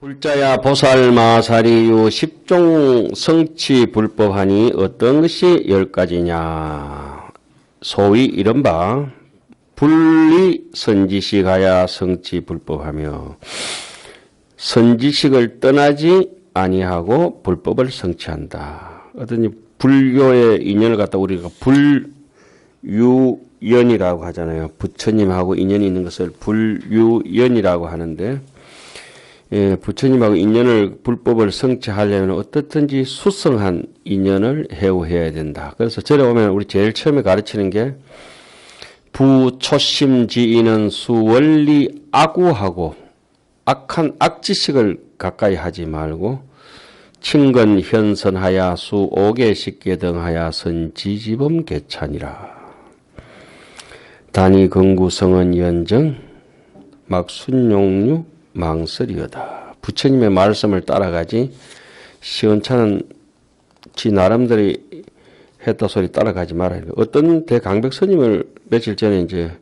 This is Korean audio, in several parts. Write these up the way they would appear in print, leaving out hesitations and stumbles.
불자야 보살마사리유 10종 성취 불법하니 어떤 것이 10가지냐. 소위 이른바 분리 선지식하야 성취 불법하며 선지식을 떠나지 아니하고 불법을 성취한다. 어떤 불교의 인연을 갖다 우리가 불유연이라고 하잖아요. 부처님하고 인연이 있는 것을 불유연이라고 하는데, 예, 부처님하고 인연을 불법을 성취하려면 어떻든지 수성한 인연을 해오해야 된다. 그래서 절에 오면 우리 제일 처음에 가르치는 게 부초심지인은 수원리 악우하고 악한 악지식을 가까이 하지 말고 친근 현선하야 수오개 식계 등하야 선지지범 개찬이라. 단위 근구성은 연정 막순용류 망설이어다. 부처님의 말씀을 따라가지 시원찮은 지 나름대로 했다 소리 따라가지 말아야 돼. 어떤 대강백 스님을 며칠 전에 이제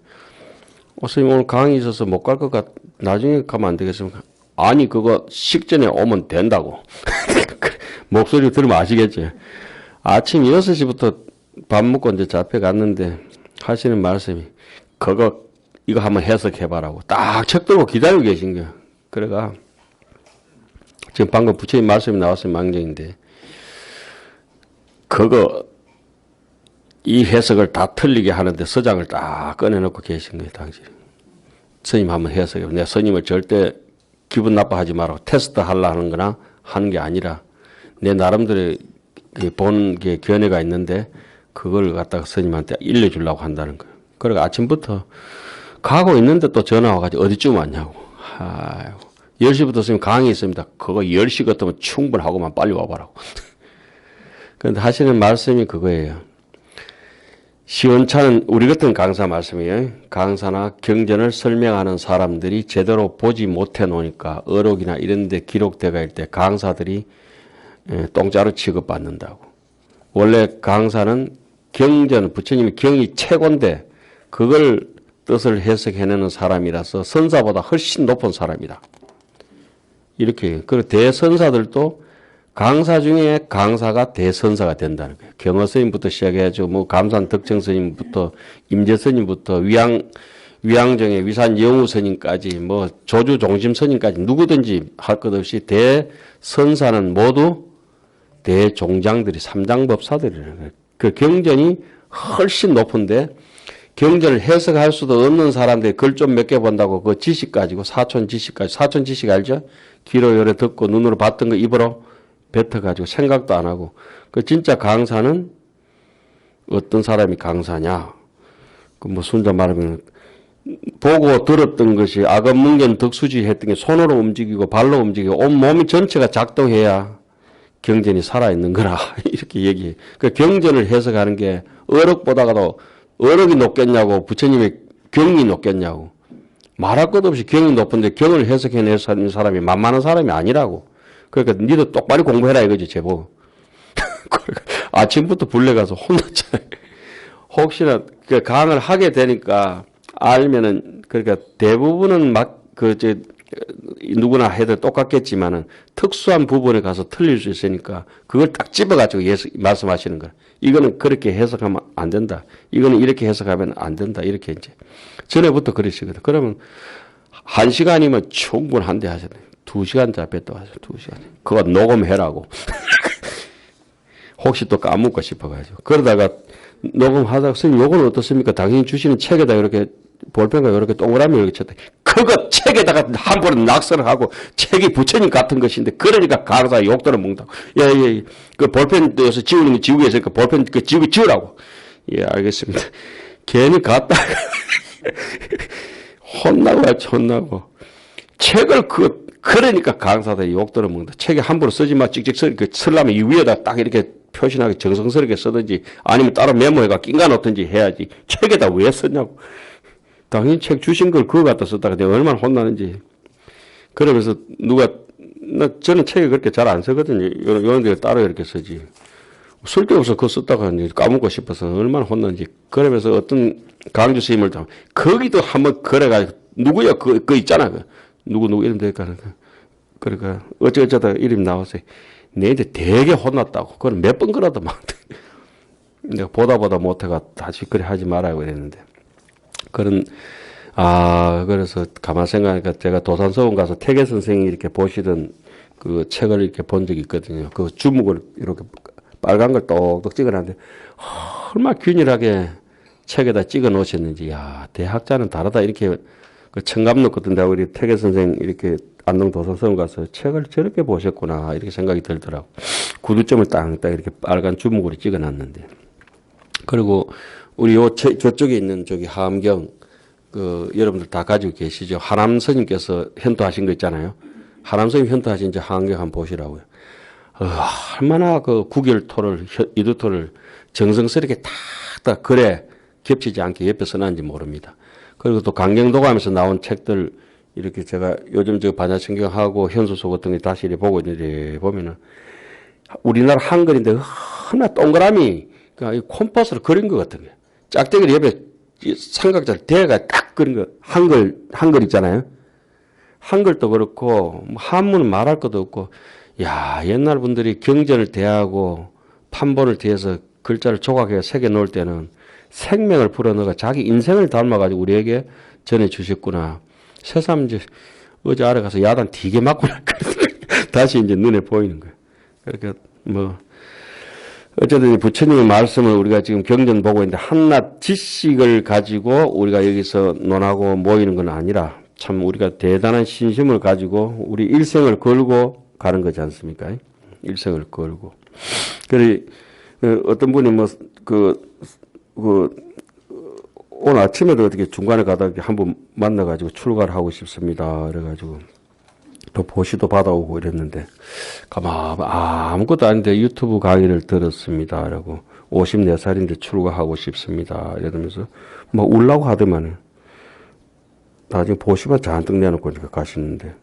스님 오늘 강의 있어서 못 갈 것 같, 나중에 가면 안 되겠습니까? 아니 그거 식전에 오면 된다고. 목소리 들으면 아시겠지? 아침 6시부터 밥 먹고 이제 잡혀갔는데 하시는 말씀이 이거 한번 해석해봐라고 딱 책 들고 기다리고 계신 거야. 그래가 지금 방금 부처님 말씀이 나왔으면 망정인데 이 해석을 다 틀리게 하는데 서장을 딱 꺼내놓고 계신 거예요. 당신 스님 한번 해석해. 내가 스님을 절대 기분 나빠하지 말라고 테스트 하려고 하는 거나 하는 게 아니라 내 나름대로 본 게 견해가 있는데 그걸 갖다가 스님한테 일러주려고 한다는 거예요. 그러니까 아침부터 가고 있는데 또 전화 와가지고 어디쯤 왔냐고. 아이고, 10시부터 스님 강의 있습니다. 그거 10시 같으면 충분하고만 빨리 와봐라고. 그런데 하시는 말씀이 그거예요. 시원찮은 우리 같은 강사 말씀이에요. 강사나 경전을 설명하는 사람들이 제대로 보지 못해 놓으니까 어록이나 이런 데 기록되어 있을 때 강사들이 똥자루 취급받는다고. 원래 강사는 경전, 부처님의 경이 최고인데 그걸 뜻을 해석해내는 사람이라서 선사보다 훨씬 높은 사람이다. 이렇게. 그리고 대선사들도 강사 중에 강사가 대선사가 된다는 거예요. 경허스님부터 시작해가지고 뭐 감산 덕정스님부터 임재스님부터 위양정의 위산 영우스님까지 뭐 조주종심스님까지 누구든지 할 것 없이 대선사는 모두 대종장들이 삼장법사들이라는 거예요. 그 경전이 훨씬 높은데 경전을 해석할 수도 없는 사람들이 글 좀 몇 개 본다고 그 지식 가지고 사촌 지식 알죠? 귀로 요래 듣고 눈으로 봤던 거 입으로 뱉어가지고 생각도 안 하고. 그 진짜 강사는 어떤 사람이 강사냐? 그 뭐 순자 말하면 보고 들었던 것이 아건문견 덕수지 했던 게 손으로 움직이고 발로 움직이고 온 몸이 전체가 작동해야 경전이 살아있는 거라. 이렇게 얘기해. 그 경전을 해석하는 게 어록보다가도 어록이 높겠냐고 부처님의 경이 높겠냐고. 말할 것 없이 경이 높은데 경을 해석해낼 사람이 만만한 사람이 아니라고. 그러니까 니도 똑바로 공부해라 이거지 제보. 아침부터 불러 가서 혼났잖아요. 혹시나 그 강을 하게 되니까 알면은 그러니까 대부분은 누구나 해도 똑같겠지만은 특수한 부분에 가서 틀릴 수 있으니까 그걸 딱 집어가지고 말씀하시는 거야. 이거는 그렇게 해석하면 안 된다. 이거는 이렇게 해석하면 안 된다. 이렇게 이제 전에부터 그러시거든. 그러면 1시간이면 충분한데 하셨네. 2시간 잡혔다 하죠. 2시간. 그거 녹음해라고. 혹시 또 까먹을까 싶어가지고. 그러다가 녹음하다가 선생님 요건 어떻습니까? 당신이 주시는 책에다 이렇게 볼펜과 이렇게 동그라미 이렇게 쳤다. 그거 책에다가 한 번은 낙서를 하고 책이 부처님 같은 것인데 그러니까 강사 욕들을 먹는다고. 예. 그 볼펜에서 지우는 게 지우개 있으니까 볼펜 그 지우라고. 예, 알겠습니다. 괜히 갔다가 혼나고 책을 그러니까 강사들이 욕들을 먹는다. 책에 함부로 쓰지 마. 찍찍 쓰려면 이 위에다 딱 이렇게 표시나게 정성스럽게 쓰든지 아니면 따로 메모해가 낀가 넣든지 해야지. 책에다 왜 쓰냐고. 당연히 책 주신 걸 그거 갖다 썼다가 내가 얼마나 혼나는지. 그러면서 저는 책을 그렇게 잘 안 쓰거든요. 이런 데 따로 이렇게 쓰지. 쓸데없어 그거 썼다가 까먹고 싶어서 얼마나 혼나는지. 그러면서 어떤 강주 스님을 거기도 한번 그래가지고 누구야 그거 있잖아. 누구 이런 데니까 그러니까 어쩌다 이름 나왔어요. 내한테 되게 혼났다고. 그걸 몇 번 그러도 막 내가 보다 못해가 다시 그래 하지 말라고 그랬는데 그래서 가만 생각하니까 제가 도산서원 가서 태계 선생이 이렇게 보시던 그 책을 이렇게 본 적이 있거든요. 그 주목을 이렇게 빨간 걸 똑똑 찍어놨는데 얼마나 균일하게 책에다 찍어 놓으셨는지, 야, 대학자는 다르다. 이렇게 그 청감 넣거든요. 우리 태계 선생 이렇게 안동 도산서원 가서 책을 저렇게 보셨구나. 이렇게 생각이 들더라고. 구두점을 땅땅 이렇게 빨간 주먹으로 찍어 놨는데. 그리고 우리 저쪽에 있는 저기 하암경, 여러분들 다 가지고 계시죠. 하남 스님께서 현도하신 거 있잖아요. 하남 스님 현도하신 저 하암경 한번 보시라고요. 얼마나 그 구결토를, 이두토를 정성스럽게 탁탁 그래 겹치지 않게 옆에 써놨는지 모릅니다. 그리고 또 강경도감에서 나온 책들 이렇게 제가 요즘 저 반야천경하고 현수소 같은 거 다시 이렇게 보고 있는데 보면은 우리나라 한글인데 하나 동그라미 그러니까 콤파스로 그린 것 같은 거예요. 짝대기를 옆에 삼각자를 대가 딱 그린 거 한글 있잖아요. 한글도 그렇고 뭐 한문은 말할 것도 없고 야 옛날 분들이 경전을 대하고 판본을 대해서 글자를 조각해서 새겨 놓을 때는 생명을 불어넣어 자기 인생을 닮아가지고 우리에게 전해주셨구나. 새삼 이제 어제 아래 가서 야단 되게 맞고 다시 이제 눈에 보이는 거예요. 그러니까 뭐 어쨌든 부처님의 말씀을 우리가 지금 경전 보고 있는데 한낱 지식을 가지고 우리가 여기서 논하고 모이는 건 아니라 참 우리가 대단한 신심을 가지고 우리 일생을 걸고 가는 거지 않습니까? 일생을 걸고. 그래 어떤 분이 오늘 아침에도 어떻게 중간에 가다 한번 만나가지고 출가를 하고 싶습니다. 그래가지고 또 보시도 받아오고 이랬는데 아무것도 아닌데 유튜브 강의를 들었습니다. 라고 54살인데 출가하고 싶습니다. 이러면서 막 울라고 하더만은 나중에 보시면 잔뜩 내놓고 이렇게 가시는데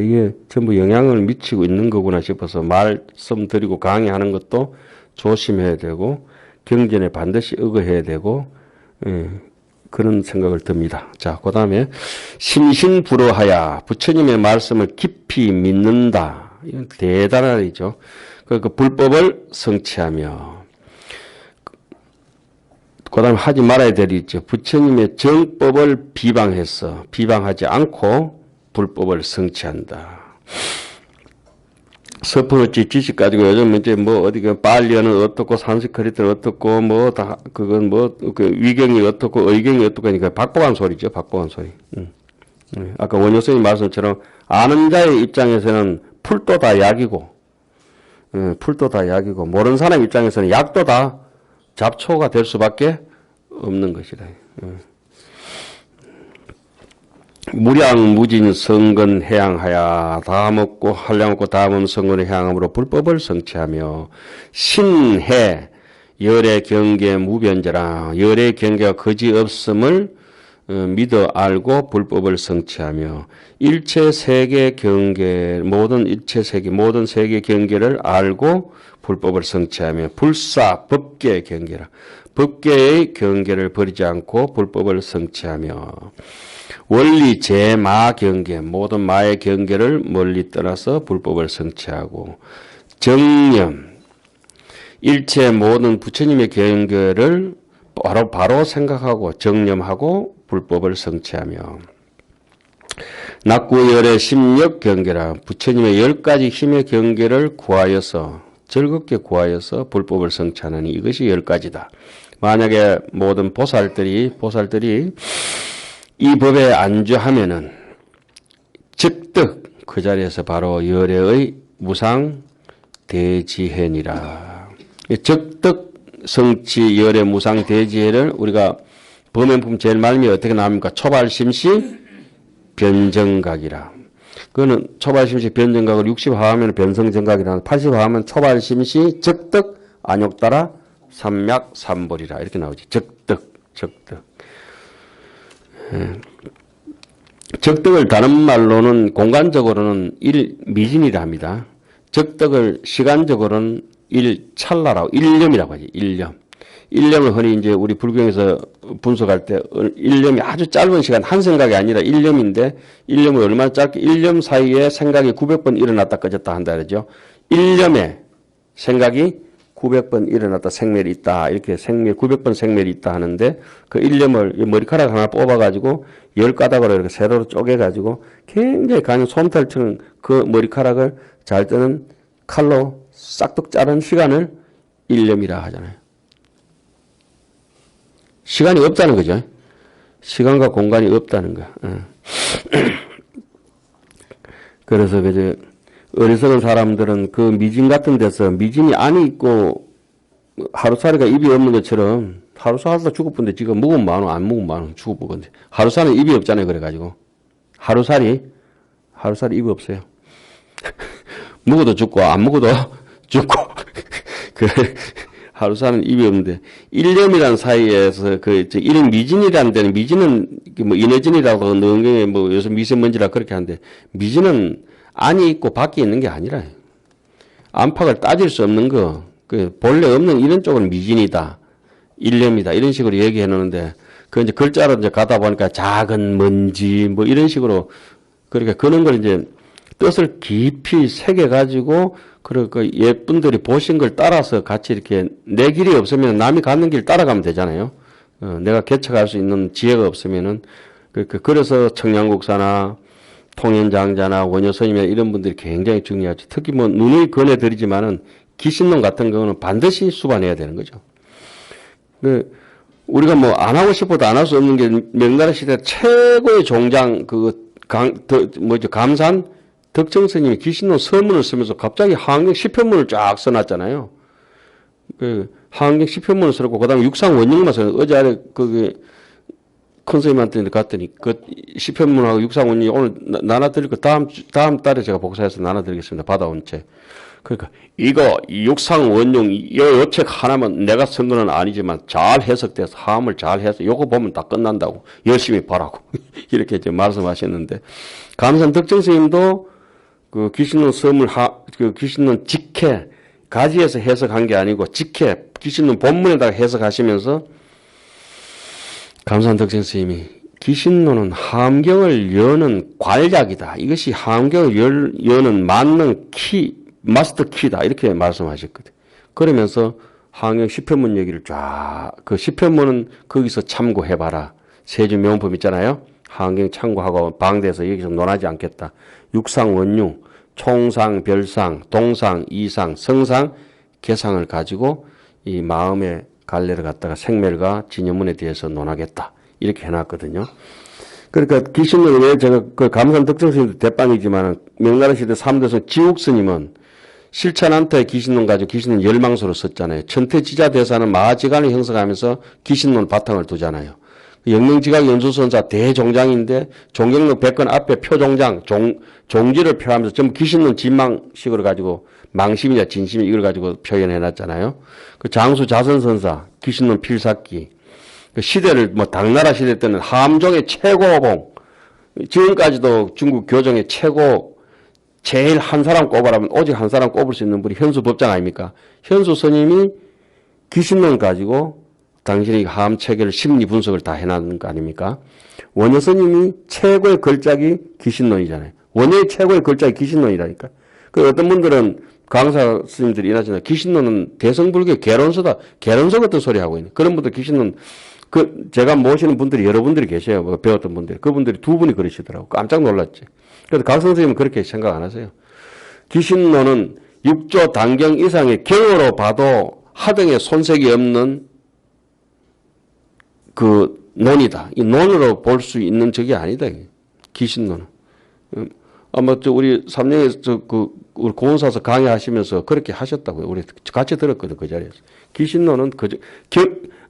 이게 전부 영향을 미치고 있는 거구나 싶어서 말씀드리고 강의하는 것도 조심해야 되고 경전에 반드시 의거해야 되고 그런 생각을 듭니다. 자, 그 다음에 심신불어하야 부처님의 말씀을 깊이 믿는다. 이건 대단한 일이죠. 그 불법을 성취하며 그 다음에 하지 말아야 될 일이 있죠. 부처님의 정법을 비방하지 않고 불법을 성취한다. 서포치 지식 가지고 요즘 이제 어디가 발리어는 어떻고 산스크리트는 어떻고 그 위경이 어떻고 의경이 어떻고 하니까 박복한 소리죠. 박복한 소리. 아까 원효 선생님 말씀처럼 아는 자의 입장에서는 풀도 다 약이고 모르는 사람 입장에서는 약도 다 잡초가 될 수밖에 없는 것이다. 무량무진 성근 해양하야 다 먹고 한량없고 다 먹는 성근을 해양함으로 불법을 성취하며 신해 열의 경계 무변제라 열의 경계가 거지없음을 믿어 알고 불법을 성취하며 일체 세계 경계 모든 세계 경계를 알고 불법을 성취하며 불사 법계 경계라 법계의 경계를 버리지 않고 불법을 성취하며 원리 제마 경계 모든 마의 경계를 멀리 떠나서 불법을 성취하고 정념 일체 모든 부처님의 경계를 바로 생각하고 정념하고 불법을 성취하며 낙구열의 심력 경계라 부처님의 10가지 힘의 경계를 즐겁게 구하여서 불법을 성취하느니 이것이 10가지다. 만약에 모든 보살들이 이 법에 안주하면은 즉득 그 자리에서 바로 열애의 무상 대지혜니라. 즉득 성취 열애 무상 대지혜를 우리가 범행품 제일 말미 어떻게 나옵니까? 초발심시 변정각이라. 그거는 초발심시 변정각을 60하하면 변성정각이라 80하하면 초발심시 즉득 안욕따라 삼맥 삼벌이라 이렇게 나오지. 즉득. 적덕을 다른 말로는 공간적으로는 미진이라 합니다. 적덕을 시간적으로는 찰나라고 일념이라고 하지. 일념. 일념을 흔히 이제 우리 불경에서 분석할 때 일념이 아주 짧은 시간, 한 생각이 아니라 일념인데 일념을 얼마나 짧게 일념 사이에 생각이 900번 일어났다 꺼졌다 한다 그러죠. 일념에 생각이 900번 일어났다 생멸이 있다. 이렇게 900번 생멸이 있다 하는데 그 일념을 머리카락 하나 뽑아가지고 10가닥으로 이렇게 세로로 쪼개가지고 굉장히 가는 솜털처럼 그 머리카락을 잘 뜨는 칼로 싹둑 자른 시간을 일념이라 하잖아요. 시간이 없다는 거죠. 시간과 공간이 없다는 거야. 그래서 그저 어리석은 사람들은 그 미진 같은 데서 미진이 안이 있고 하루살이가 입이 없는 것처럼 하루살다 죽어본데 지금 묵으면 많어 안 묵으면 많어 죽어보건데 하루살은 입이 없잖아요. 그래가지고 하루살이 입이 없어요. 묵어도 죽고 안 묵어도 죽고 그 하루살은 입이 없는데 일념이란 사이에서 그 일미진이라는 데는 미진은 뭐 인해진이라고 능경에 뭐 요새 미세먼지라 그렇게 하는데 미진은 안이 있고 밖에 있는 게 아니라 안팎을 따질 수 없는 거, 그 본래 없는 이런 쪽은 미진이다, 일념이다 이런 식으로 얘기해 놓는데 그 이제 글자로 이제 가다 보니까 작은 먼지 뭐 이런 식으로 그러니까 그런 걸 이제 뜻을 깊이 새겨 가지고 그 예쁜들이 보신 걸 따라서 같이 이렇게 내 길이 없으면 남이 가는 길 따라가면 되잖아요. 내가 개척할 수 있는 지혜가 없으면은 그래서 청량국사나 통연장자나 원효스님이나 이런 분들이 굉장히 중요하죠. 특히 뭐 누누이 권해드리지만은 기신론 같은 경우는 반드시 수반해야 되는 거죠. 우리가 뭐 안 하고 싶어도 안 할 수 없는 게 명나라 시대 최고의 종장 감산 덕정 스님이 기신론 서문을 쓰면서 갑자기 하안경 10편문을 쫙 써놨잖아요. 하안경 10편문을 써놓고 그다음에 육상원령만 써요. 어제 큰 스님한테 갔더니 그 10편문하고 육상원령이 오늘 나눠드릴 거 다음 달에 제가 복사해서 나눠드리겠습니다. 받아온 책. 그러니까 이거 육상원령 요 책 하나만 내가 쓴 거는 아니지만 잘 해석돼서 하음을 잘 해서 요거 보면 다 끝난다고 열심히 봐라고 이렇게 이제 말씀하셨는데 감산 덕정 스님도 그 기신론 그 기신론 직해 가지에서 해석한 게 아니고 직해 기신론 본문에다가 해석하시면서 감산 덕정 스님이 기신론은 하암경을 여는 관약이다. 이것이 하암경을 여는 맞는 마스터 키다. 이렇게 말씀하셨거든. 그러면서 하암경 10편문 얘기를 그 10편문은 거기서 참고해봐라. 세주 명법 있잖아요. 하암경 참고하고 방대에서 여기서 논하지 않겠다. 육상, 원융, 총상, 별상, 동상, 이상, 성상, 개상을 가지고 이 마음의 갈래를 갖다가 생멸과 진여문에 대해서 논하겠다. 이렇게 해놨거든요. 그러니까 기신론은 왜 제가 그 감산 덕정 스님도 대빵이지만 명나라 시대 3대성 지옥 스님은 실천한테 기신론 가지고 기신론 열망서로 썼잖아요. 천태지자 대사는 마하지간을 형성하면서 기신론 바탕을 두잖아요. 영명지각 연수선사 대종장인데 종경록 100건 앞에 표종장 종지를 표하면서 전부 기신론 진망식으로 가지고 망심이냐 진심 이걸 가지고 표현해놨잖아요. 그 장수 자선선사 기신론 필사기 그 시대를 뭐 당나라 시대 때는 함종의 최고봉 지금까지도 중국 교정의 최고 제일 한 사람 꼽아라면 오직 한 사람 꼽을 수 있는 분이 현수 법장 아닙니까? 현수 스님이 기신론 가지고 당신이 하암 체계를 심리 분석을 다 해놨는 거 아닙니까? 원효 스님이 최고의 걸작이 기신론이잖아요. 원효의 최고의 걸작이 기신론이라니까. 그 어떤 분들은 강사 스님들이 일하시나 기신론은 대성불교 개론서다. 개론서 같은 소리 하고 있는 그런 분들 기신론 제가 모시는 분들이 여러분들이 계셔요. 뭐 배웠던 분들이. 그분들이 두 분이 그러시더라고. 깜짝 놀랐지. 그래서 각 선생님은 그렇게 생각 안 하세요. 기신론은 6조 단경 이상의 경으로 봐도 하등의 손색이 없는 그 논이다. 이 논으로 볼 수 있는 적이 아니다. 기신론은. 아마 우리 삼령에서 우리 고은사서 강의하시면서 그렇게 하셨다고요. 우리 같이 들었거든, 그 자리에서. 기신론은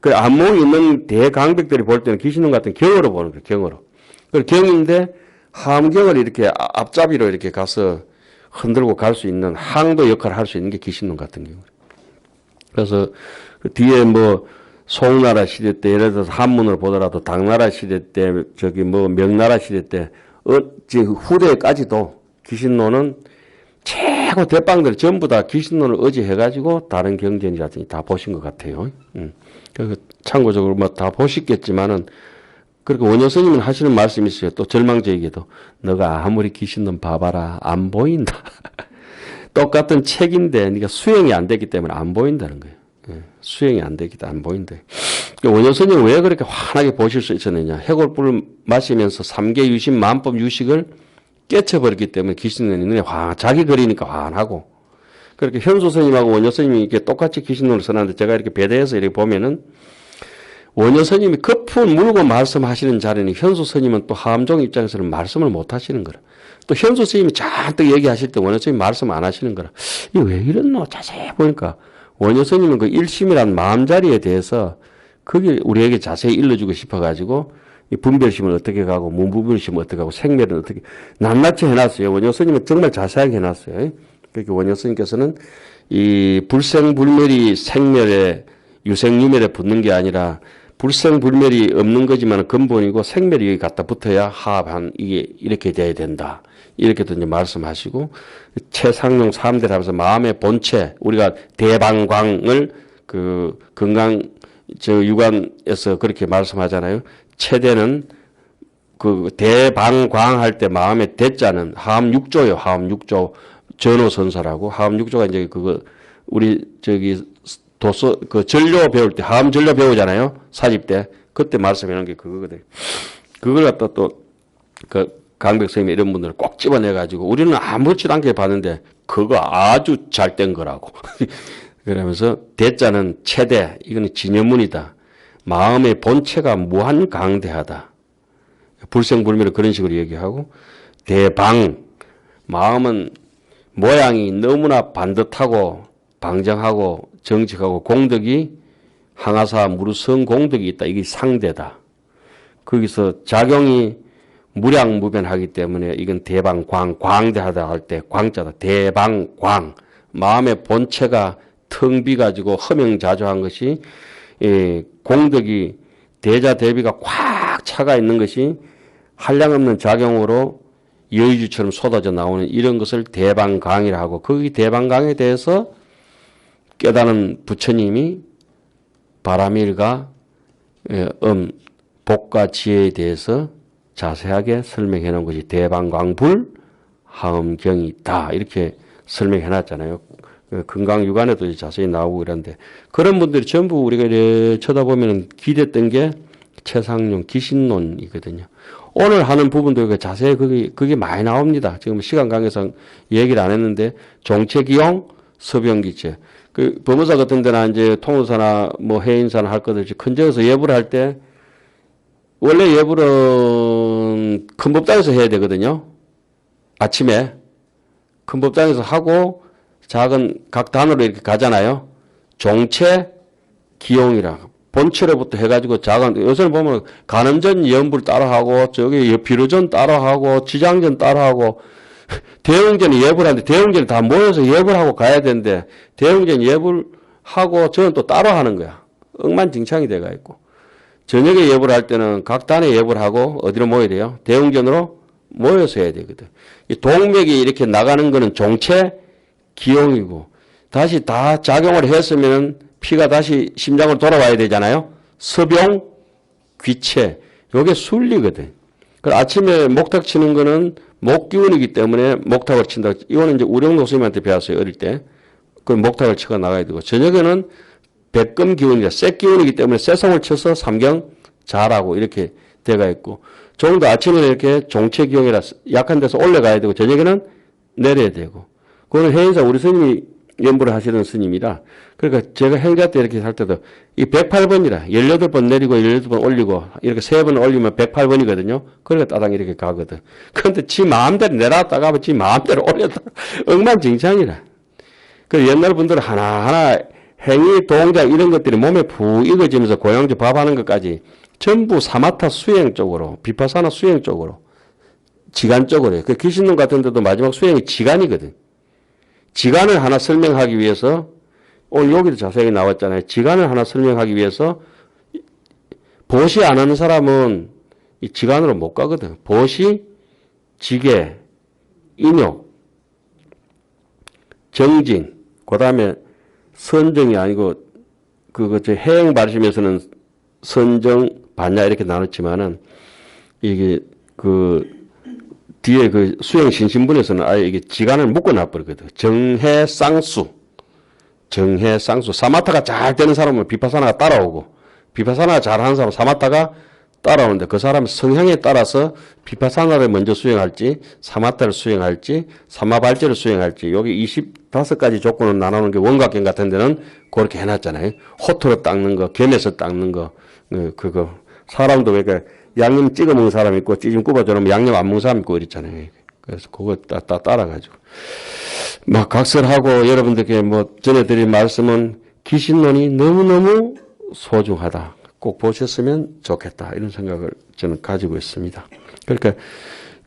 그 안목이 있는 대강백들이 볼 때는 기신론 같은 경으로 보는 거예요, 경으로. 그 경인데 함경을 이렇게 앞잡이로 이렇게 가서 흔들고 갈 수 있는 항도 역할을 할 수 있는 게 기신론 같은 경우. 그래서 그 뒤에 뭐 송나라 시대 때 예를 들어서 한문으로 보더라도 당나라 시대 때 명나라 시대 때 후대까지도 기신론은 최고 대빵들 전부 다 귀신론을 의지해가지고 다른 경전이라든지 다 보신 것 같아요. 참고적으로 뭐 다 보셨겠지만은 그렇게 원효 스님은 하시는 말씀이 있어요. 또 절망적이게도 너가 아무리 귀신론 봐봐라 안 보인다. 똑같은 책인데 네가 수행이 안 되기 때문에 안 보인다는 거예요. 수행이 안 되기 때문에 안 보인다. 원효 스님은 왜 그렇게 환하게 보실 수 있었느냐. 해골불을 마시면서 삼계 유식, 만법 유식을 깨쳐버렸기 때문에 귀신론이 눈에 자기 그리니까 환하고. 그렇게 현수 스님하고 원효 스님이 이렇게 똑같이 귀신론을 써놨는데 제가 이렇게 배대해서 이렇게 보면은 원효 스님이 거품 물고 말씀하시는 자리는 현수 스님은 또 하암종 입장에서는 말씀을 못 하시는 거라. 또 현수 스님이 잔뜩 얘기하실 때 원효 스님이 말씀 안 하시는 거라. 이게 왜 이랬노? 자세히 보니까 원효 스님은 그 일심이란 마음자리에 대해서 그게 우리에게 자세히 일러주고 싶어가지고 이 분별심을 어떻게 가고 무분별심을 어떻게 가고 생멸은 어떻게 낱낱이 해놨어요. 원효 스님은 정말 자세하게 해놨어요. 그렇게 원효 스님께서는 이 불생불멸이 생멸에 유생유멸에 붙는 게 아니라 불생불멸이 없는 거지만 근본이고 생멸이 갖다 붙어야 하합한 이게 이렇게 돼야 된다. 이렇게도 이제 말씀하시고 최상용 3대를 하면서 마음의 본체 우리가 대방광을 그 건강 유관에서 그렇게 말씀하잖아요. 최대는 그 대방광 할 때 마음의 대자는 하암 6조요. 하암 6조 전호선사라고 하암 6조가 이제 그거 우리 그 전료 배울 때, 하암 전료 배우잖아요. 사집 때. 그때 말씀해 놓은 게 그거거든요. 그걸 갖다 또, 강백 선생님 이런 분들을 꼭 집어내가지고, 우리는 아무렇지도 않게 봤는데, 그거 아주 잘된 거라고. 그러면서, 대자는 최대, 이거는 진여문이다. 마음의 본체가 무한강대하다. 불생불멸을 그런 식으로 얘기하고, 대방, 마음은 모양이 너무나 반듯하고, 방정하고, 정직하고 공덕이 항아사 무르성 공덕이 있다. 이게 상대다. 거기서 작용이 무량무변하기 때문에 이건 대방광, 광대하다 할 때 광자다. 대방광. 마음의 본체가 텅 비가지고 허명자조한 것이 공덕이 대자대비가 꽉 차가 있는 것이 한량없는 작용으로 여의주처럼 쏟아져 나오는 이런 것을 대방광이라 하고 거기 대방광에 대해서 깨달은 부처님이 바라밀과 복과 지혜에 대해서 자세하게 설명해 놓은 것이 대방광불 하음경이다. 이렇게 설명해 놨잖아요. 건강유관에도 자세히 나오고 이런데 그런 분들이 전부 우리가 이렇게 쳐다보면 기댔던 게 최상용 기신론이거든요. 오늘 하는 부분도 자세히 그게 많이 나옵니다. 지금 시간 관계상 얘기를 안 했는데 종체기용 서병기체 그 법무사 같은 데나 이제 통도사나 뭐 해인사나 할 것들 큰 데서 예불을 할 때 원래 예불은 큰 법당에서 해야 되거든요. 아침에 큰 법당에서 하고 작은 각 단으로 이렇게 가잖아요. 종체 기용이라 본체로부터 해가지고 작은 요새는 보면 간음전 연불 따라하고 저기 비로전 따라하고 지장전 따라하고 대웅전이 예불하는데 대웅전이 다 모여서 예불하고 가야 되는데 대웅전 예불하고 저는 또 따로 하는 거야. 엉망진창이 돼가 있고 저녁에 예불할 때는 각 단에 예불하고 어디로 모여야 돼요? 대웅전으로 모여서 해야 되거든. 이 동맥이 이렇게 나가는 거는 종체 기용이고 다시 다 작용을 했으면 피가 다시 심장으로 돌아와야 되잖아요. 서병 귀체 요게 순리거든. 그 아침에 목탁 치는 거는 목기운이기 때문에 목탁을 친다. 이거는 이제 우령노 스님한테 배웠어요. 어릴 때. 그 목탁을 치고 나가야 되고 저녁에는 백금 기운이라 쇠 기운이기 때문에 쇠송을 쳐서 삼경 잘하고 이렇게 돼가 있고 조금 더 아침에는 이렇게 종체 기운이라 약한 데서 올라가야 되고 저녁에는 내려야 되고 그거는 해인사 우리 스님이 연부를 하시는 스님이라 그러니까 제가 행자 때 이렇게 할 때도 이 108번이라 18번 내리고 18번 올리고 이렇게 3번 올리면 108번이거든요. 그러니까 따당 이렇게 가거든. 그런데 지 마음대로 내려왔다가 하면 지 마음대로 올렸다 엉망진창이라. 그 옛날 분들은 하나하나 행위 동작 이런 것들이 몸에 푹 익어지면서 고향주 밥하는 것까지 전부 사마타 수행 쪽으로 비파사나 수행 쪽으로 지간적으로 해요. 그 귀신론 같은 데도 마지막 수행이 지간이거든. 지간을 하나 설명하기 위해서 오늘 여기도 자세하게 나왔잖아요. 지간을 하나 설명하기 위해서 보시 안 하는 사람은 이 지간으로 못 가거든. 보시, 지계, 인욕 정진, 그 다음에 선정이 아니고, 저 해행 발심에서는 선정, 반야 이렇게 나눴지만은, 이게, 뒤에 수행 신신분에서는 아예 이게 지간을 묶어 놔버리거든. 정해, 쌍수. 정해, 쌍수. 사마타가 잘 되는 사람은 비파사나가 따라오고, 비파사나가 잘하는 사람은 사마타가 따라오는데, 그 사람 성향에 따라서 비파사나를 먼저 수행할지, 사마타를 수행할지, 사마발제를 수행할지, 여기 25가지 조건을 나누는 게 원각경 같은 데는 그렇게 해놨잖아요. 호토로 닦는 거, 겸해서 닦는 거, 그거. 사람도 왜 양념 찍어 먹는 사람 있고, 찌짐 굽어져놓으면 양념 안 먹는 사람 있고 이랬잖아요. 그래서 그거 따라가지고. 막 각설하고 여러분들께 전해드린 말씀은 귀신론이 너무너무 소중하다. 꼭 보셨으면 좋겠다. 이런 생각을 저는 가지고 있습니다. 그러니까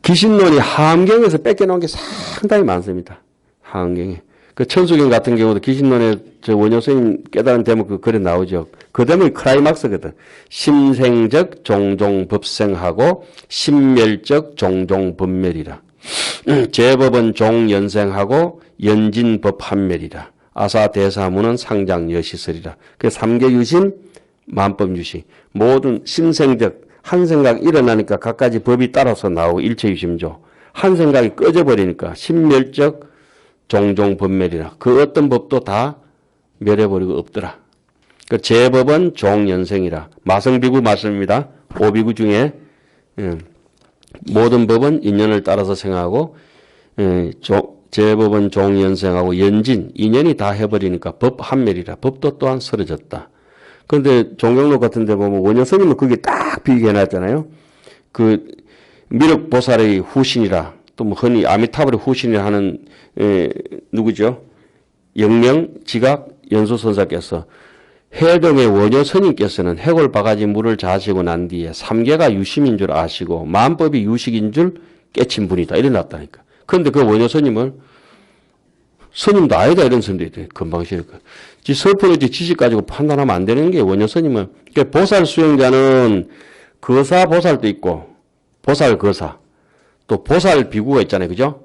귀신론이 하암경에서 뺏겨놓은 게 상당히 많습니다. 하암경에. 천수경 같은 경우도 귀신론에 원효 스님 깨달은 대목 글에 나오죠. 그 대목이 클라이막스거든. 심생적 종종 법생하고 심멸적 종종 법멸이라. 제법은 종연생하고 연진법 한멸이라. 아사대사문은 상장여시설이라. 그 삼계유심 만법유시. 모든 심생적 한 생각 일어나니까 각가지 법이 따라서 나오고 일체유심조. 한 생각이 꺼져버리니까 심멸적 종종 법멸이라. 그 어떤 법도 다 멸해버리고 없더라. 그 제법은 종연생이라. 마성비구 말씀입니다. 오비구 중에 모든 법은 인연을 따라서 생하고 제법은 종연생하고 연진 인연이 다 해버리니까 법 한멸이라. 법도 또한 쓰러졌다. 그런데 종경록 같은 데 보면 원효 스님은 그게 딱 비교해놨잖아요. 미륵보살의 후신이라. 또 흔히 아미타불의 후신이라 하는 누구죠? 영명 지각 연수선사께서 해동의 원효 스님께서는 해골 바가지 물을 자시고 난 뒤에 삼계가 유심인 줄 아시고 만법이 유식인 줄 깨친 분이다. 이래 놨다니까. 그런데 그 원효 스님을 스님도 아니다 이런 스님도 있대. 금방 싫을 거. 설법의 지식 가지고 판단하면 안 되는 게 원효 스님은. 그러니까 보살 수행자는 거사 보살도 있고 보살 거사 또 보살 비구가 있잖아요. 그죠?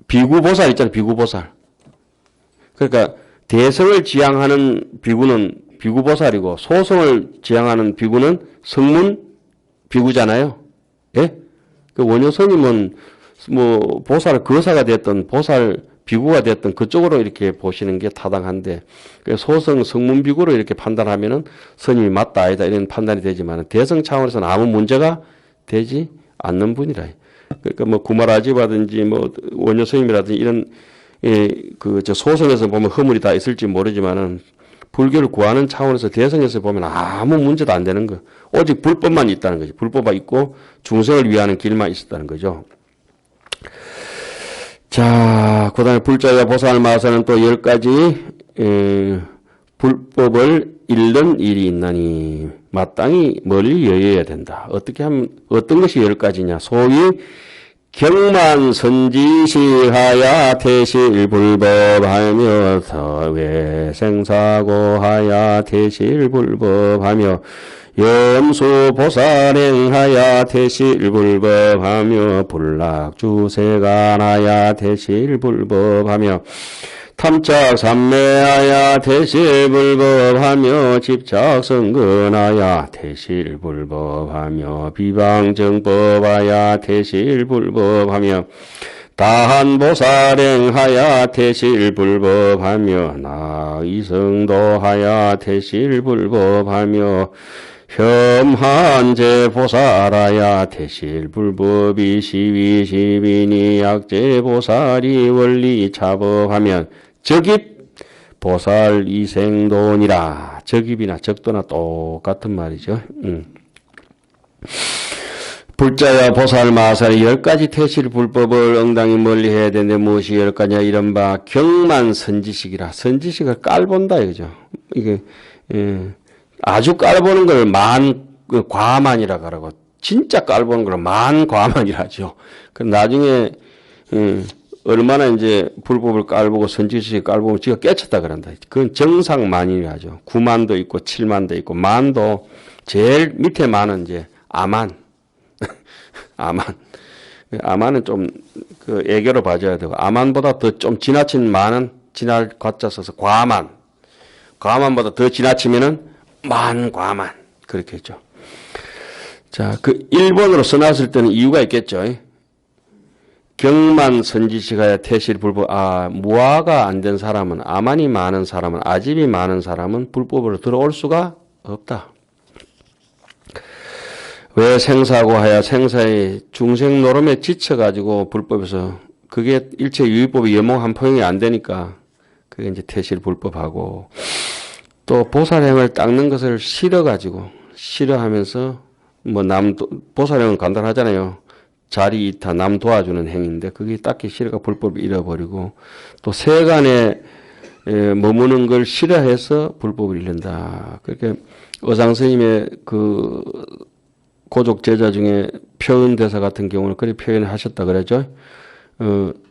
비구 보살 있잖아요. 비구 보살. 그러니까 대성을 지향하는 비구는 비구 보살이고 소성을 지향하는 비구는 성문 비구잖아요. 예? 그 원효 스님은 보살 거사가 됐던 보살 비구가 됐던 그쪽으로 이렇게 보시는 게 타당한데 소성 성문 비구로 이렇게 판단하면은 스님이 맞다 아니다 이런 판단이 되지만 대성 차원에서는 아무 문제가 되지 않는 분이라. 그러니까 구마라지바든지 원효 스님이라든지 이런 소성에서 보면 허물이 다 있을지 모르지만은 불교를 구하는 차원에서 대성에서 보면 아무 문제도 안 되는 거. 오직 불법만 있다는 거지. 불법이 있고 중생을 위하는 길만 있었다는 거죠. 자, 그 다음에 불자와 보살마사는 또 10가지, 불법을 잃는 일이 있나니, 마땅히 멀리 여여야 된다. 어떻게 하면, 어떤 것이 10가지냐. 소위, 경만선지시하야 태실불법하며 서외생사고하야 태실불법하며 염수보살행하야 태실불법하며 불락주세간하야 태실불법하며 탐착삼매하야 태실불법하며 집착성근하야 태실불법하며 비방정법하야 태실불법하며 다한보살행하야 태실불법하며 나이성도하야 태실불법하며 혐한제보살하야 태실불법이 시비시비니 약제보살이 원리차법하면 적입 보살 이생돈이라. 적입이나 적도나 똑같은 말이죠. 불자와 보살 마살이 10가지 태실 불법을 응당히 멀리 해야 되는데 무엇이 10가지냐 이른바 경만선지식이라. 선지식을 깔본다 이거죠. 이게 아주 깔보는 걸 과만이라 그러고 진짜 깔보는 걸 과만이라 하죠. 그럼 나중에 얼마나 이제 불법을 깔보고 선지식을 깔보고 지가 깨쳤다 그런다. 그건 정상만이라 하죠. 9만도 있고 7만도 있고 만도 제일 밑에 만은 이제 아만. 아만. 아만은 좀 그 애교로 봐줘야 되고 아만보다 더 좀 지나친 만은 지날 과자 써서 과만. 과만보다 더 지나치면은 만과만 그렇게 했죠. 자, 그 일본어로 써놨을 때는 이유가 있겠죠. 경만 선지시가야 태실 불법. 무아가 안 된 사람은 아만이 많은 사람은 아집이 많은 사람은 불법으로 들어올 수가 없다. 왜 생사고 하여 생사의 중생 노름에 지쳐가지고 불법에서 그게 일체 유의법이 염호 한 포용이 안 되니까 그게 이제 태실 불법하고 또 보살행을 닦는 것을 싫어하면서 뭐 보살행은 간단하잖아요. 자리 이타 남 도와주는 행위인데 그게 딱히 싫어가 불법을 잃어버리고 또 세간에 머무는 걸 싫어해서 불법을 잃는다. 그렇게 어상 스님의 그 고족 제자 중에 표현대사 같은 경우는 그렇게 표현을 하셨다 그러죠.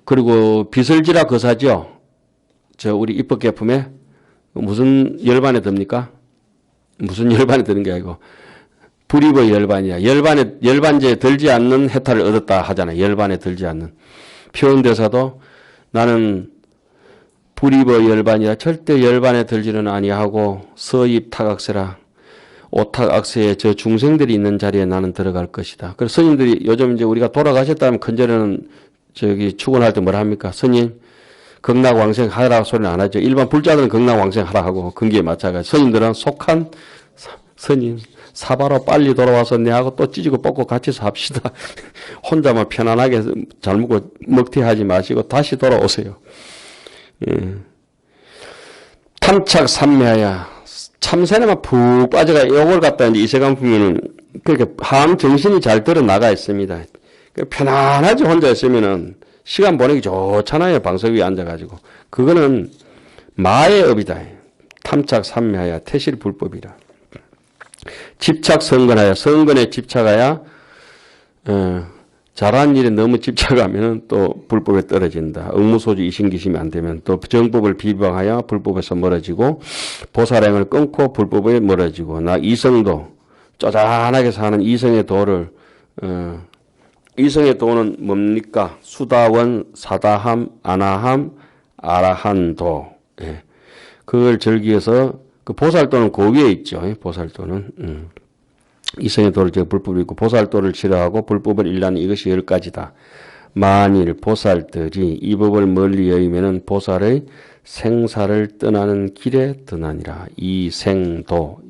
그리고 비설지라 거사죠. 저 우리 입법계품에 무슨 열반에 듭니까? 무슨 열반에 드는 게 아니고 불입의 열반이야. 열반제에 들지 않는 해탈을 얻었다 하잖아요. 열반에 들지 않는. 표현대사도 나는 불입의 열반이라 절대 열반에 들지는 아니하고 서입 타각세라. 오탁악세에 저 중생들이 있는 자리에 나는 들어갈 것이다. 그래서 스님들이 요즘 이제 우리가 돌아가셨다면 큰절에는 축원할 때 뭐라 합니까? 스님, 극락왕생 하라 소리는 안 하죠. 일반 불자들은 극락왕생 하라 하고 근기에 맞춰가지고 스님들은 속한 스님, 사바로 빨리 돌아와서 내하고 또 찢고 뽑고 같이 삽시다. 혼자만 편안하게 잘 먹고 먹튀하지 마시고 다시 돌아오세요. 예. 탐착 삼매하야. 참선에만 푹 빠져가 요걸 갖다 이제 이세간 보면은 그렇게 함 정신이 잘 들어 나가 있습니다. 편안하지 혼자 있으면은 시간 보내기 좋잖아요. 방석 위에 앉아가지고. 그거는 마의 업이다. 탐착 삼매하야 태실 불법이라. 집착 성근하야 성근에 집착하야 잘한 일에 너무 집착하면 또 불법에 떨어진다. 의무소주 이신기심이 안 되면 또 정법을 비방하여 불법에서 멀어지고 보살행을 끊고 불법에 멀어지고 나 이성도 쪼잔하게 사는 이성의 도를 이성의 도는 뭡니까? 수다원, 사다함, 아나함, 아라한도. 예. 그걸 즐기어서 그 보살도는 그 위에 있죠. 보살도는. 이성의 도를 제가 불법이 있고 보살도를 싫어하고 불법을 일하는 이것이 10가지다. 만일 보살들이 이 법을 멀리 여기면은 보살의 생사를 떠나는 길에 드나니라. 이생도.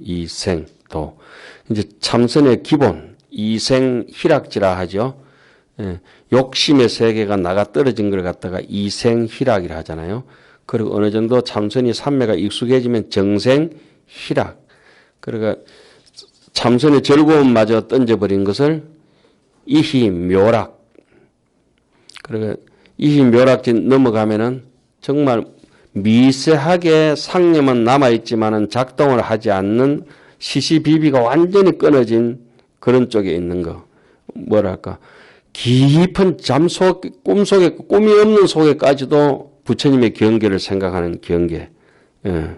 이제 참선의 기본 이생희락지라 하죠. 예, 욕심의 세계가 나가 떨어진 걸 갖다가 이생희락이라 하잖아요. 그리고 어느 정도 참선이 삼매가 익숙해지면 정생희락. 그러니까 참선의 즐거움마저 던져버린 것을 이희묘락. 그러니까 이희묘락지 넘어가면은 정말 미세하게 상념은 남아있지만은 작동을 하지 않는 시시비비가 완전히 끊어진 그런 쪽에 있는 거. 뭐랄까. 깊은 꿈속에, 꿈이 없는 속에까지도 부처님의 경계를 생각하는 경계. 예.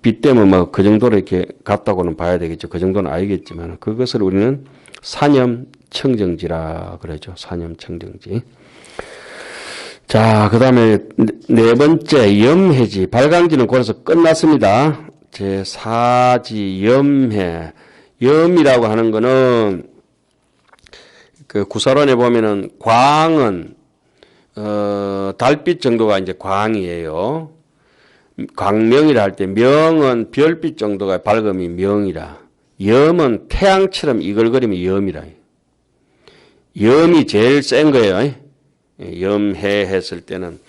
빛 때문에 뭐 그 정도로 이렇게 갔다고는 봐야 되겠죠. 그 정도는 알겠지만 그것을 우리는 사념청정지라 그러죠. 사념청정지. 자, 그 다음에 네 번째 염해지. 발광지는 그래서 끝났습니다. 제4지 염해. 염이라고 하는 거는 그 구사론에 보면은 광은 달빛 정도가 이제 광이에요. 광명이라 할 때 명은 별빛 정도가 밝음이 명이라. 염은 태양처럼 이글거리면 염이라. 염이 제일 센 거예요. 염해 했을 때는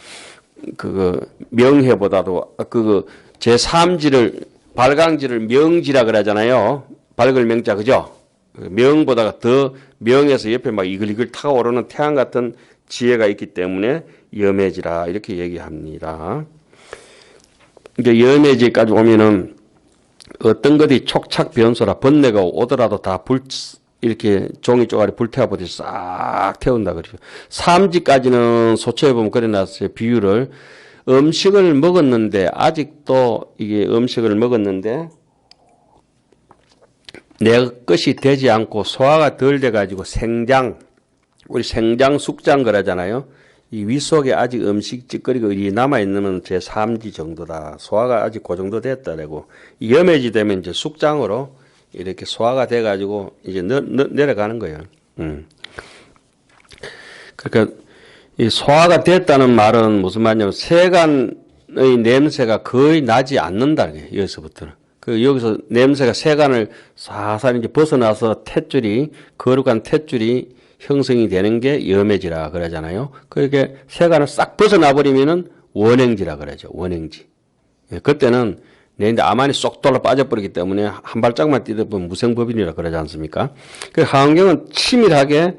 그거 명해보다도 그거 제3지를 발광지를 명지라 그러잖아요. 밝을 명자 그죠? 명보다가 더 명에서 옆에 막 이글이글 타오르는 태양 같은 지혜가 있기 때문에 염해지라 이렇게 얘기합니다. 그러니까 염해지까지 오면은 어떤 것이 촉착 변소라 번뇌가 오더라도 다 이렇게 종이 쪼가리 불태워보듯이 싹 태운다 그러죠. 삼지까지는 소처에 보면 그래놨어요. 비유를 음식을 먹었는데 아직도 이게 음식을 먹었는데 내 것이 되지 않고 소화가 덜 돼가지고 생장, 우리 생장, 숙장 그러잖아요. 이 위 속에 아직 음식 찌꺼리가 남아있는 제 3지 정도다. 소화가 아직 그 정도 됐다라고. 염해지 되면 이제 숙장으로 이렇게 소화가 돼가지고 이제 내려가는 거예요. 그러니까 이 소화가 됐다는 말은 무슨 말이냐면 세간의 냄새가 거의 나지 않는다. 여기서부터는. 여기서 냄새가 세간을 사살 이제 벗어나서 탯줄이, 거룩한 탯줄이 형성이 되는 게 염해지라 그러잖아요. 그렇게 세간을 싹 벗어나 버리면은 원행지라 그러죠. 원행지. 그때는 내인데 암안이 쏙 돌아 빠져버리기 때문에 한 발짝만 뛰다 보면 무생법인이라 그러지 않습니까? 그 하원경은 치밀하게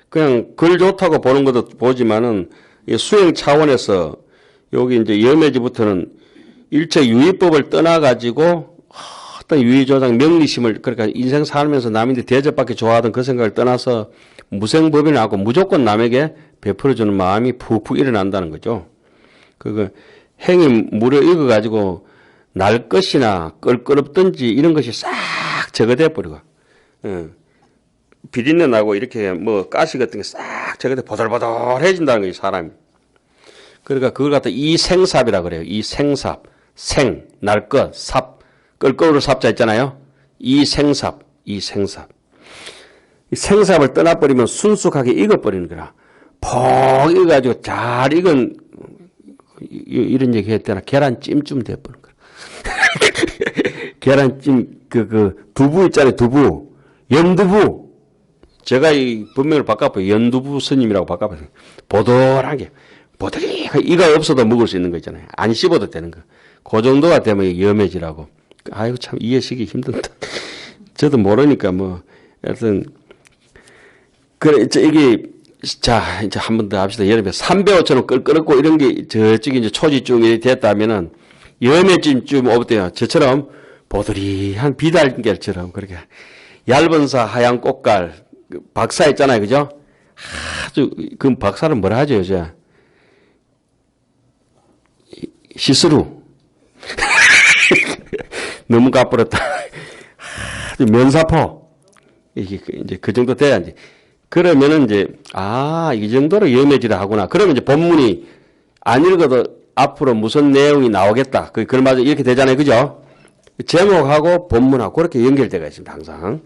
그냥 글 좋다고 보는 것도 보지만은 수행 차원에서 여기 이제 염해지부터는 일체 유의법을 떠나가지고 어떤 유의조장 명리심을 그러니까 인생 살면서 남인데 대접받기 좋아하던 그 생각을 떠나서 무생법인을 하고 무조건 남에게 베풀어주는 마음이 푹푹 일어난다는 거죠. 그거 행이 무르익어가지고 날 것이나 껄끄럽든지 이런 것이 싹 제거돼 버리고, 비린내 나고 이렇게 뭐 가시 같은 게 싹 제거돼 보들보들해진다는 거지 사람이. 그러니까 그걸 갖다 이생삽이라 그래요. 이생삽, 생, 날 것, 삽, 껄끄러울 삽자 있잖아요. 이생삽, 이생삽. 이 생삽을 떠나버리면 순수하게 익어버리는 거라. 퍽 익어가지고 잘 익은, 이런 얘기 했잖아. 계란찜쯤 돼버리는 거라. 계란찜, 두부 있잖아요. 두부. 연두부. 제가 이 본명을 바꿔봐요. 연두부 스님이라고 바꿔봐요. 보들하게. 보들하게. 이가 없어도 먹을 수 있는 거 있잖아요. 안 씹어도 되는 거. 그 정도가 되면 염해지라고. 아이고, 참, 이해시기 힘든다. 저도 모르니까 뭐, 하여튼, 그래, 이게, 자, 이제 한 번 더 합시다. 예를 들면, 300호처럼 껄끄럽고 이런 게 저쪽에 이제 초지증이 됐다면은, 염해찜쯤 없대요. 저처럼 보드리한 비달걀처럼 그렇게 얇은 사 하얀 꽃갈, 박사 있잖아요. 그죠? 아주, 그 박사는 뭐라 하죠, 요새? 시스루. 너무 까불었다. 아주 면사포. 이게 이제 그 정도 돼야지. 그러면은 이제, 이 정도로 염해지라 하구나. 그러면 이제 본문이 안 읽어도 앞으로 무슨 내용이 나오겠다. 그걸 맞아 이렇게 되잖아요. 그죠? 제목하고 본문하고 그렇게 연결되어 있습니다. 항상.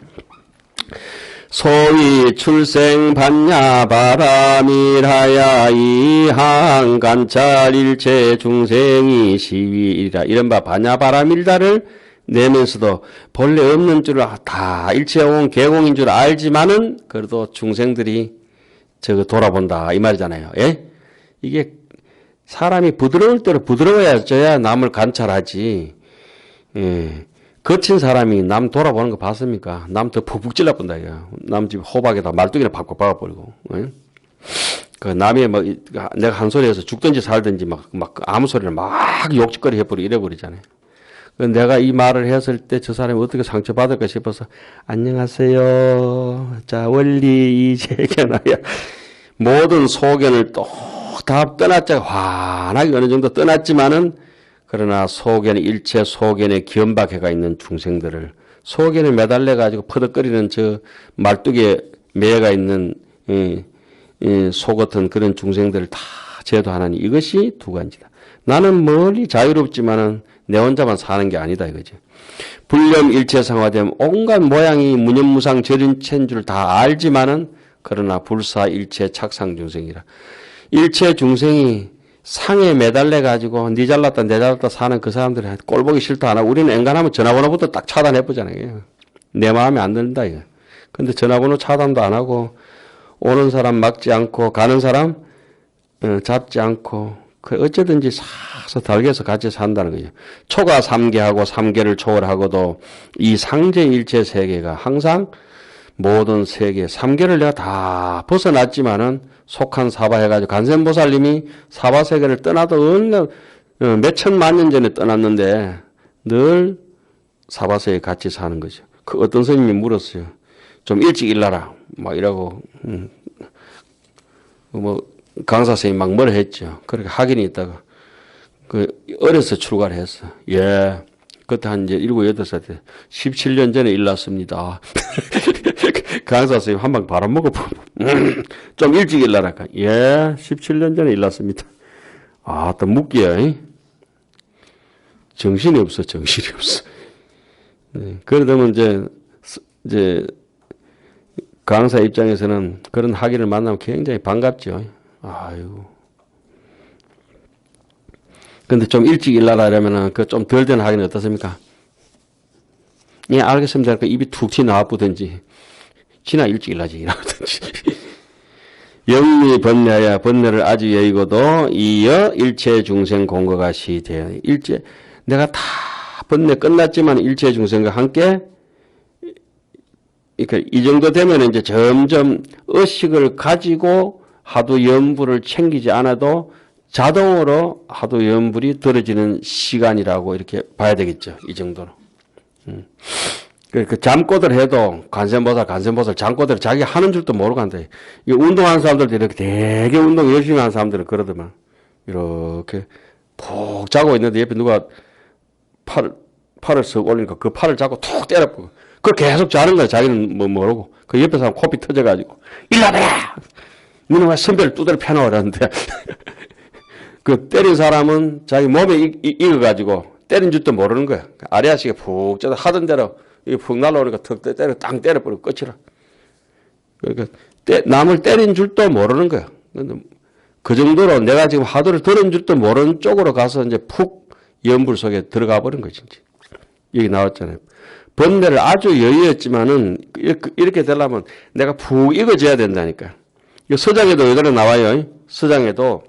소위 출생 반야 바람일하야 이항 관찰 일체 중생이 시위이라 이른바 반야 바람일다를 내면서도 본래 없는 줄 다 일체공 개공인 줄 알지만은 그래도 중생들이 저거 돌아본다 이 말이잖아요. 예? 이게 사람이 부드러울 때로 부드러워야져야 남을 관찰하지. 예. 거친 사람이 남 돌아보는 거 봤습니까? 남 더 푹푹 찔러본다, 이거. 남 집 호박에다 말뚝이나 박고 박아버리고. 예? 그 남이 막, 내가 한 소리에서 죽든지 살든지 막 아무 소리를 막 욕짓거리 해버리고 이래버리잖아요. 내가 이 말을 했을 때 저 사람이 어떻게 상처받을까 싶어서, 안녕하세요. 자, 원리 이재견하여. 모든 소견을 또 다 떠났자, 환하게 어느 정도 떠났지만은, 그러나 소견, 일체 소견에 기연박해가 있는 중생들을 소견에 매달려가지고 퍼덕거리는 저 말뚝에 매가 있는, 소 같은 그런 중생들을 다 제도하나니 이것이 두 가지다. 나는 멀리 자유롭지만은 내 혼자만 사는 게 아니다 이거지. 불념 일체상화되면 온갖 모양이 무념무상 절인체인 줄 다 알지만은 그러나 불사 일체 착상 중생이라. 일체 중생이 상에 매달려 가지고 니 잘났다 내 잘났다 사는 그 사람들이 꼴 보기 싫다 안 하고 우리는 엔간하면 전화번호부터 딱 차단해 보잖아요. 내 마음에 안 든다 이거. 근데 전화번호 차단도 안 하고 오는 사람 막지 않고 가는 사람 잡지 않고 그 어쩌든지 사서 달겨서 같이 산다는 거죠. 초가 삼계하고 삼계를 초월하고도 이 상제 일체 세계가 항상 모든 세계 삼계를 내가 다 벗어났지만은 속한 사바 해가지고 간센보살님이 사바 세계를 떠나도 어느 몇 천만 년 전에 떠났는데 늘 사바 세계 같이 사는 거죠. 그 어떤 스님이 물었어요. 좀 일찍 일나라 막 이라고 뭐 강사 선생님 막 뭐라 했죠. 그렇게 확인이 있다가 그 어려서 출가를 했어. 예, 그때 한 이제 7, 8살 때 17년 전에 일났습니다. 강사 선생님 한 방 바로 먹어. 좀 일찍 일나라까. 예, 17년 전에 일났습니다. 아, 또 묵기야. 정신이 없어. 네, 그러다면 이제 강사 입장에서는 그런 학위를 만나면 굉장히 반갑죠. 아이고. 근데 좀 일찍 일나라려면은 그 좀 덜 된 학위는 어떻습니까? 예, 알겠습니다. 그 입이 툭 튀나와보든지, 지나 일찍 일나지, 이라든지. 영리 번뇌야, 번뇌를 아주 여의고도 이어 일체 중생 공거가 시되. 내가 다 번뇌 끝났지만 일체 중생과 함께, 그러니까 이 정도 되면 이제 점점 의식을 가지고 하도 염불을 챙기지 않아도 자동으로 하도 염불이 들어지는 시간이라고 이렇게 봐야 되겠죠. 이 정도로. 그 잠꼬들 해도 간센보살 잠꼬들 자기 하는 줄도 모르고 한다. 이 운동하는 사람들도 이렇게 되게 운동 열심히 하는 사람들은 그러더만. 이렇게 푹 자고 있는데 옆에 누가 팔을 쓱 올리니까 그 팔을 잡고 툭 때려보고. 그걸 계속 자는 거야. 자기는 뭐 모르고. 그 옆에 사람 코피 터져가지고. 일어나라! 너는 왜 선배를 두드려 패놓으라 하는데. 그 때린 사람은 자기 몸에 익어가지고 때린 줄도 모르는 거야. 아리아씨가 푹 쪄서 하던 대로 이게 푹 날라오니까 턱 때려, 땅 때려버리고 끝이라. 그러니까 남을 때린 줄도 모르는 거야. 그 정도로 내가 지금 하도를 들은 줄도 모르는 쪽으로 가서 이제 푹 염불 속에 들어가 버린 거지. 여기 나왔잖아요. 번뇌를 아주 여유였지만은 이렇게 되려면 내가 푹 익어져야 된다니까. 이 서장에도 이대로 나와요. 서장에도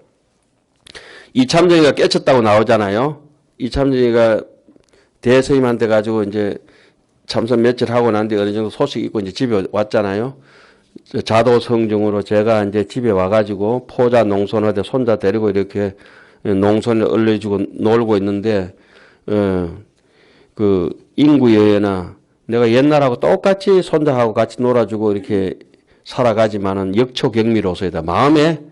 이참정이가 깨쳤다고 나오잖아요. 이참정이가 대스님한테 가지고 이제 참선 며칠 하고 난 뒤에 어느 정도 소식 있고 이제 집에 왔잖아요. 자도성중으로 제가 이제 집에 와가지고 포자 농촌한테 손자 데리고 이렇게 농촌에 얼려주고 놀고 있는데, 그 인구여회나 내가 옛날하고 똑같이 손자하고 같이 놀아주고 이렇게 살아가지만은 역초경미로서이다. 마음에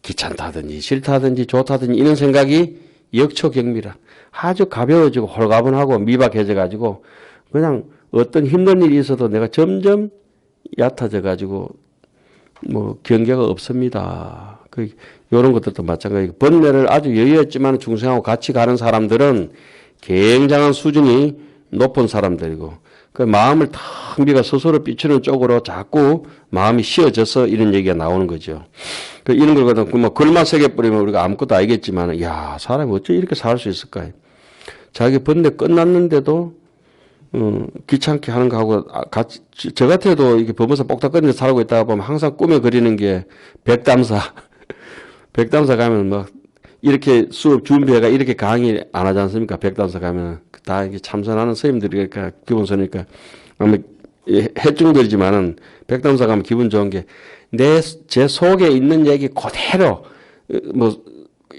귀찮다든지 싫다든지 좋다든지 이런 생각이 역초경미라. 아주 가벼워지고 홀가분하고 미박해져가지고 그냥 어떤 힘든 일이 있어도 내가 점점 얕아져가지고 뭐 경계가 없습니다. 이런 것들도 마찬가지고 번뇌를 아주 여유했지만 중생하고 같이 가는 사람들은 굉장한 수준이 높은 사람들이고 그 마음을 탁 비가 스스로 비추는 쪽으로 자꾸 마음이 씌어져서 이런 얘기가 나오는 거죠. 이런 걸 뭐 글만 세게 뿌리면 우리가 아무것도 알겠지만, 야, 사람이 어째 이렇게 살 수 있을까? 자기 번뇌 끝났는데도 귀찮게 하는 거하고 같이 저 같아도 이게 법원에서 뽁닥거리는 데 살고 있다가 보면 항상 꿈에 그리는 게 백담사 가면 막 이렇게 수업 준비해가 이렇게 강의 안 하지 않습니까? 백담사 가면 다 이게 참선하는 스님들이 그러니까 기본서니까 아마 해중들이지만은 백담사 가면 기분 좋은 게 제 속에 있는 얘기 그대로 뭐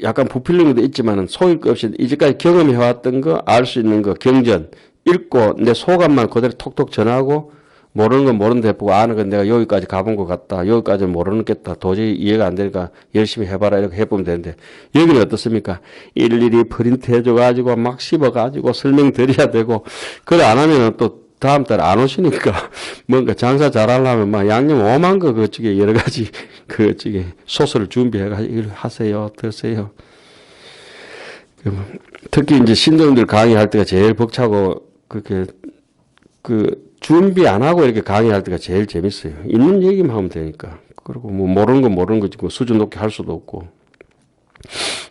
약간 부풀리는 것도 있지만은 속일 것 없이 이제까지 경험해왔던 거 알 수 있는 거 경전 읽고 내 소감만 그대로 톡톡 전하고 모르는 건 모르는 데 보고 아는 건 내가 여기까지 가본 것 같다. 여기까지는 모르겠다. 도저히 이해가 안 되니까 열심히 해봐라. 이렇게 해보면 되는데 여기는 어떻습니까? 일일이 프린트 해줘가지고 막 씹어가지고 설명드려야 되고 그걸 안 하면은 또 다음 달 안 오시니까 뭔가 장사 잘하려면 막 양념 오만 거 그쪽에 여러 가지 그쪽에 소스를 준비해가지고 이걸 하세요. 드세요. 특히 이제 신도님들 강의할 때가 제일 벅차고 그렇게 준비 안 하고 이렇게 강의할 때가 제일 재밌어요. 있는 얘기만 하면 되니까. 그리고 뭐 모르는 건 모르는 거지 뭐 수준 높게 할 수도 없고.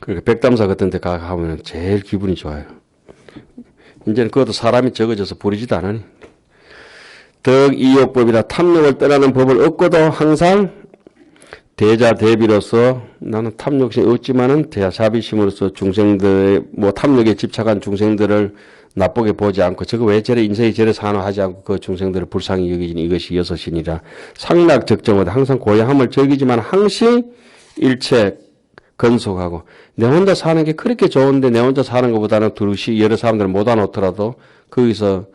그러니까 백담사 같은 데 가면 제일 기분이 좋아요. 이제는 그것도 사람이 적어져서 부리지도 않으니. 덕이요법이라 탐욕을 떠나는 법을 얻고도 항상 대자 대비로서 나는 탐욕심이 없지만은 대자비심으로서 중생들의 뭐 탐욕에 집착한 중생들을 나쁘게 보지 않고 저거 왜 저래 인생이 저래 사노 하지 않고 그 중생들을 불쌍히 여기니 이것이 여섯이니라. 상락 적정하되 항상 고야함을 즐기지만 항시 일체 건속하고 내 혼자 사는 게 그렇게 좋은데 내 혼자 사는 것보다는 두루시 여러 사람들 못 안놓더라도 거기서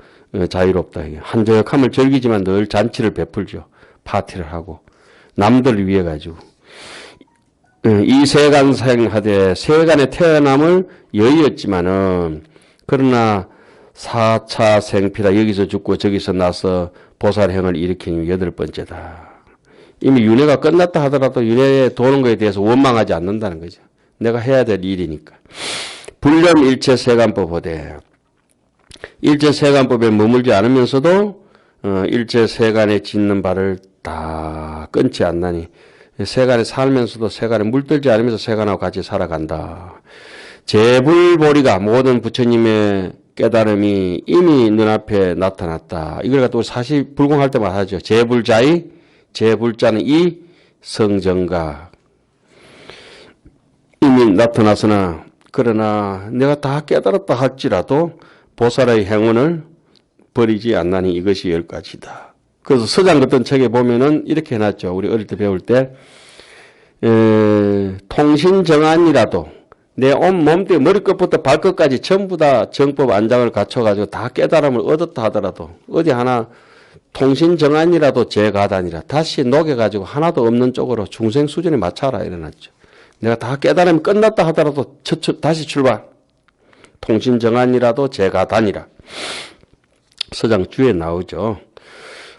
자유롭다. 한적함을 즐기지만 늘 잔치를 베풀죠. 파티를 하고 남들을 위해 가지고 이 세간생하되 세간에 태어남을 여의었지만은 그러나 4차 생피다. 여기서 죽고 저기서 나서 보살행을 일으키는 8번째다. 이미 윤회가 끝났다 하더라도 윤회에 도는 것에 대해서 원망하지 않는다는 거죠. 내가 해야 될 일이니까. 불념 일체 세간법 하되 일체 세간법에 머물지 않으면서도 일체 세간에 짓는 바를 다 끊지 않나니 세간에 살면서도 세간에 물들지 않으면서 세간하고 같이 살아간다. 제불보리가 모든 부처님의 깨달음이 이미 눈앞에 나타났다. 이걸 갖고 사실 불공할 때마다 하죠. 제불자의 제불자는 이 성정각 이미 나타났으나 그러나 내가 다 깨달았다 할지라도 보살의 행운을 버리지 않나니 이것이 10가지다. 그래서 서장 같은 책에 보면은 이렇게 해놨죠. 우리 어릴 때 배울 때 통신정안이라도 내 온 몸뚱이 머리끝부터 발끝까지 전부 다 정법 안장을 갖춰가지고 다 깨달음을 얻었다 하더라도 어디 하나 통신정안이라도 재가단이라 다시 녹여가지고 하나도 없는 쪽으로 중생 수준에 맞춰라 이래놨죠. 내가 다 깨달음이 끝났다 하더라도 다시 출발. 통신정안이라도 재가단이라. 서장 주에 나오죠.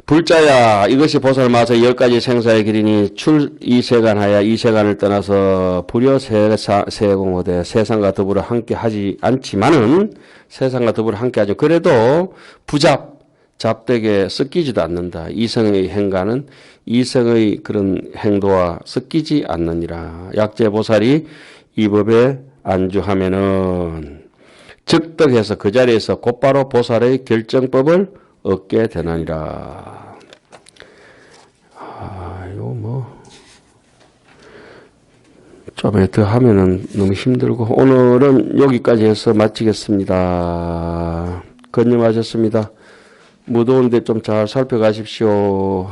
불자야 이것이 보살마서 10가지 생사의 길이니 이세간하야 이세간을 떠나서 불여 세공호대 세상과 더불어 함께 하지 않지만은 세상과 더불어 함께 하죠. 그래도 잡되게 섞이지도 않는다. 이성의 행가는 이성의 그런 행도와 섞이지 않느니라. 약재보살이 이 법에 안주하면은 즉득해서 그 자리에서 곧바로 보살의 결정법을 얻게 되나니라. 이거 좀 더 하면은 너무 힘들고 오늘은 여기까지 해서 마치겠습니다. 건념하셨습니다. 무더운데 좀 잘 살펴가십시오.